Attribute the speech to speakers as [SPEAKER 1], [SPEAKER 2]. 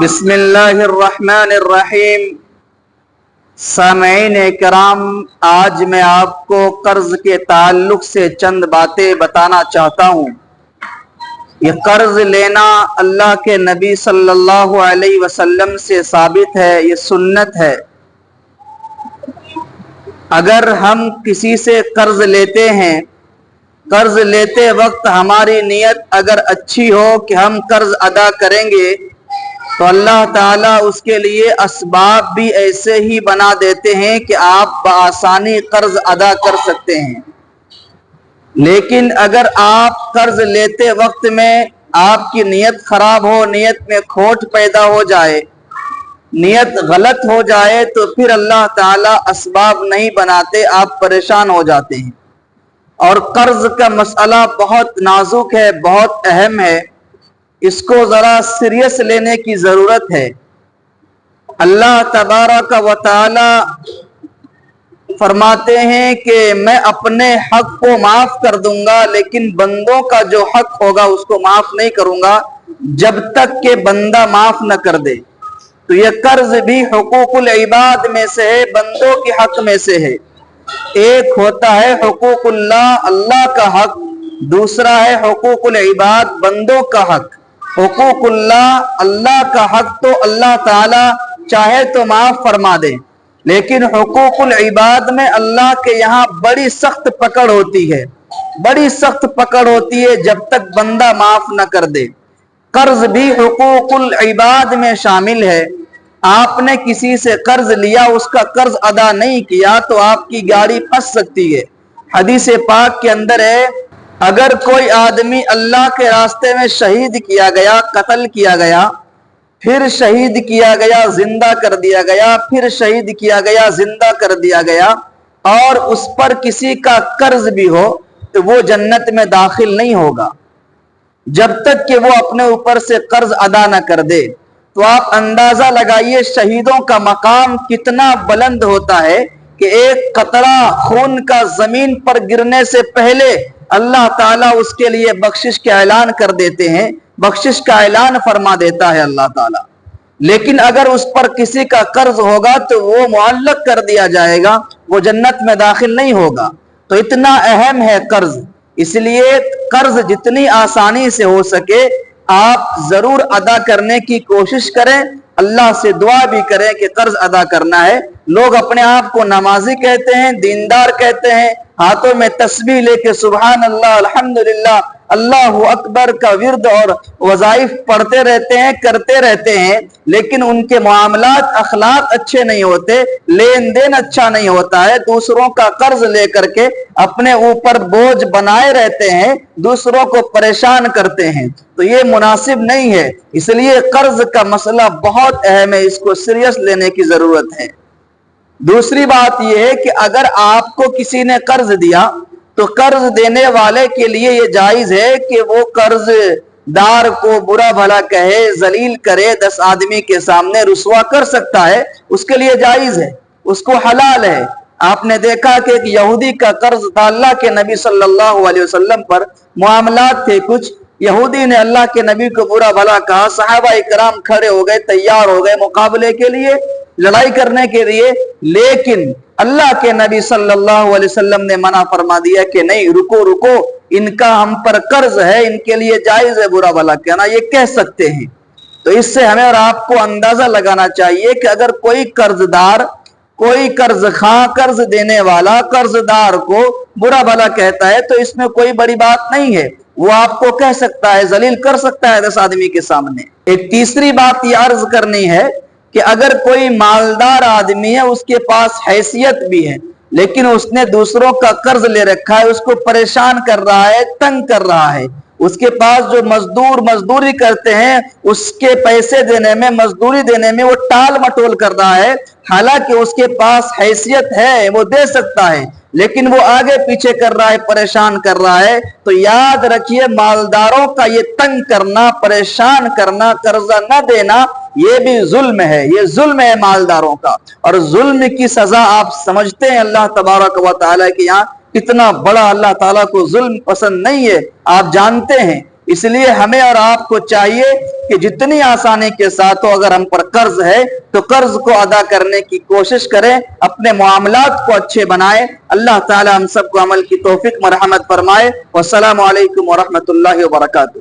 [SPEAKER 1] بسم اللہ الرحمن الرحیم۔ سامعین کرام، آج میں آپ کو قرض کے تعلق سے چند باتیں بتانا چاہتا ہوں۔ یہ قرض لینا اللہ کے نبی صلی اللہ علیہ وسلم سے ثابت ہے، یہ سنت ہے۔ اگر ہم کسی سے قرض لیتے ہیں، قرض لیتے وقت ہماری نیت اگر اچھی ہو کہ ہم قرض ادا کریں گے تو اللہ تعالیٰ اس کے لیے اسباب بھی ایسے ہی بنا دیتے ہیں کہ آپ بآسانی قرض ادا کر سکتے ہیں۔ لیکن اگر آپ قرض لیتے وقت میں آپ کی نیت خراب ہو، نیت میں کھوٹ پیدا ہو جائے، نیت غلط ہو جائے تو پھر اللہ تعالیٰ اسباب نہیں بناتے، آپ پریشان ہو جاتے ہیں۔ اور قرض کا مسئلہ بہت نازک ہے، بہت اہم ہے، اس کو ذرا سیریس لینے کی ضرورت ہے۔ اللہ تبارک و تعالی فرماتے ہیں کہ میں اپنے حق کو معاف کر دوں گا، لیکن بندوں کا جو حق ہوگا اس کو معاف نہیں کروں گا جب تک کہ بندہ معاف نہ کر دے۔ تو یہ قرض بھی حقوق العباد میں سے ہے، بندوں کے حق میں سے ہے۔ ایک ہوتا ہے حقوق اللہ، اللہ کا حق، دوسرا ہے حقوق العباد، بندوں کا حق۔ حقوق اللہ، اللہ کا حق تو اللہ تعالی چاہے تو معاف فرما دے، لیکن حقوق العباد میں اللہ کے یہاں بڑی سخت پکڑ ہوتی ہے، بڑی سخت پکڑ ہوتی ہے جب تک بندہ معاف نہ کر دے۔ قرض بھی حقوق العباد میں شامل ہے۔ آپ نے کسی سے قرض لیا، اس کا قرض ادا نہیں کیا تو آپ کی گاڑی پھنس سکتی ہے۔ حدیث پاک کے اندر ہے، اگر کوئی آدمی اللہ کے راستے میں شہید کیا گیا، قتل کیا گیا، پھر شہید کیا گیا، زندہ کر دیا گیا، پھر شہید کیا گیا، زندہ کر دیا گیا، اور اس پر کسی کا قرض بھی ہو تو وہ جنت میں داخل نہیں ہوگا جب تک کہ وہ اپنے اوپر سے قرض ادا نہ کر دے۔ تو آپ اندازہ لگائیے شہیدوں کا مقام کتنا بلند ہوتا ہے کہ ایک قطرہ خون کا زمین پر گرنے سے پہلے اللہ تعالیٰ اس کے لیے بخشش کا اعلان کر دیتے ہیں، بخشش کا اعلان فرما دیتا ہے اللہ تعالیٰ۔ لیکن اگر اس پر کسی کا قرض ہوگا تو وہ معلق کر دیا جائے گا، وہ جنت میں داخل نہیں ہوگا۔ تو اتنا اہم ہے قرض، اس لیے قرض جتنی آسانی سے ہو سکے آپ ضرور ادا کرنے کی کوشش کریں، اللہ سے دعا بھی کریں کہ قرض ادا کرنا ہے۔ لوگ اپنے آپ کو نمازی کہتے ہیں، دیندار کہتے ہیں، ہاتھوں میں تسبیح لے کے سبحان اللہ، الحمدللہ، اللہ اکبر کا ورد اور وظائف پڑھتے رہتے ہیں، کرتے رہتے ہیں، لیکن ان کے معاملات اخلاق اچھے نہیں ہوتے، لین دین اچھا نہیں ہوتا ہے، دوسروں کا قرض لے کر کے اپنے اوپر بوجھ بنائے رہتے ہیں، دوسروں کو پریشان کرتے ہیں، تو یہ مناسب نہیں ہے۔ اس لیے قرض کا مسئلہ بہت اہم ہے، اس کو سیریس لینے کی ضرورت ہے۔ دوسری بات یہ ہے کہ اگر آپ کو کسی نے قرض دیا تو قرض دینے والے کے لیے یہ جائز ہے کہ وہ قرض دار کو برا بھلا کہے، ذلیل کرے، 10 آدمی کے سامنے رسوا کر سکتا ہے، اس کے لیے جائز ہے، اس کو حلال ہے۔ آپ نے دیکھا کہ ایک یہودی کا قرض تھا، اللہ کے نبی صلی اللہ علیہ وسلم پر معاملات تھے کچھ، یہودی نے اللہ کے نبی کو برا بھلا کہا، صحابہ کرام کھڑے ہو گئے، تیار ہو گئے مقابلے کے لیے، لڑائی کرنے کے لیے، لیکن اللہ کے نبی صلی اللہ علیہ وسلم نے منع فرما دیا کہ نہیں، رکو رکو، ان کا ہم پر قرض ہے، ان کے لیے جائز ہے برا بھلا کہنا، یہ کہہ سکتے ہیں۔ تو اس سے ہمیں اور آپ کو اندازہ لگانا چاہیے کہ اگر کوئی قرض دار، کوئی قرض خواہ، قرض دینے والا قرض دار کو برا بھلا کہتا ہے تو اس میں کوئی بڑی بات نہیں ہے، وہ آپ کو کہہ سکتا ہے، ذلیل کر سکتا ہے 10 آدمی کے سامنے۔ ایک تیسری بات یہ عرض کرنی ہے کہ اگر کوئی مالدار آدمی ہے، اس کے پاس حیثیت بھی ہے، لیکن اس نے دوسروں کا قرض لے رکھا ہے، اس کو پریشان کر رہا ہے، تنگ کر رہا ہے، اس کے پاس جو مزدوری کرتے ہیں اس کے پیسے دینے میں، مزدوری دینے میں وہ ٹال مٹول کر رہا ہے، حالانکہ اس کے پاس حیثیت ہے، وہ دے سکتا ہے، لیکن وہ آگے پیچھے کر رہا ہے، پریشان کر رہا ہے، تو یاد رکھیے مالداروں کا یہ تنگ کرنا، پریشان کرنا، قرضہ نہ دینا، یہ بھی ظلم ہے، یہ ظلم ہے مالداروں کا۔ اور ظلم کی سزا آپ سمجھتے ہیں اللہ تبارک و تعالیٰ کے یہاں کتنا بڑا، اللہ تعالیٰ کو ظلم پسند نہیں ہے، آپ جانتے ہیں۔ اس لیے ہمیں اور آپ کو چاہیے کہ جتنی آسانی کے ساتھ ہو، اگر ہم پر قرض ہے تو قرض کو ادا کرنے کی کوشش کریں، اپنے معاملات کو اچھے بنائیں۔ اللہ تعالی ہم سب کو عمل کی توفیق مرحمت فرمائے۔ والسلام علیکم ورحمۃ اللہ وبرکاتہ۔